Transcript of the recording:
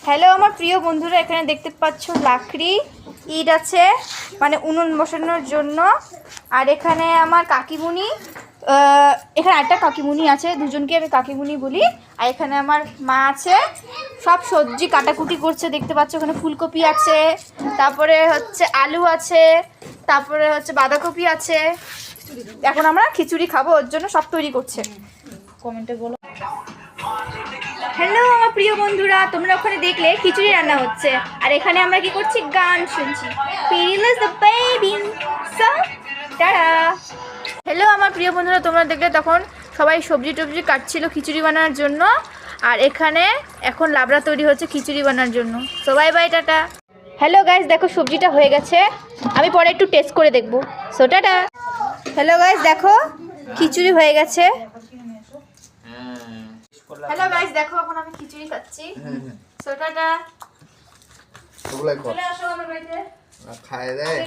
Hello আমার প্রিয় বন্ধুরা, এখানে দেখতে পাচ্ছ লাকড়ি ইট আছে, মানে উনুন বসানোর জন্য। আর এখানে আমার কাকিমুনি, এখানে একটা কাকিমুনি আছে, দুজনকে আমি কাকিমুনি বলি। আর এখানে আমার মা আছে, সব সবজি কাটাকুটি করছে। দেখতে পাচ্ছ ওখানে ফুলকপি আছে, তারপরে হচ্ছে আলু আছে, তারপরে হচ্ছে বাঁধাকপি আছে। এখন আমরা খিচুড়ি খাবো, ওর জন্য সব তৈরি করছে। কমেন্টে বলো। হ্যালো আমার প্রিয় বন্ধুরা, তোমরা ওখানে দেখলে খিচুড়ি রান্না হচ্ছে, আর এখানে আমরা কি করছি, গান শুনছি। হ্যালো আমার প্রিয় বন্ধুরা, তোমরা দেখলে তখন সবাই সবজি টবজি কাটছিল খিচুড়ি বানানোর জন্য। আর এখানে এখন লাবড়া তৈরি হচ্ছে খিচুড়ি বানানোর জন্য। So bye bye, tata. Hello guys, দেখো সবজিটা হয়ে গেছে, আমি পরে একটু টেস্ট করে দেখবো। So tata. হ্যালো গাইস, দেখো খিচুড়ি হয়ে গেছে। হ্যালো গাইস, দেখো এখন আমি খিচুড়ি খাচ্ছি। So tata. চলে আসো আমার বাড়িতে। খায় দেয়।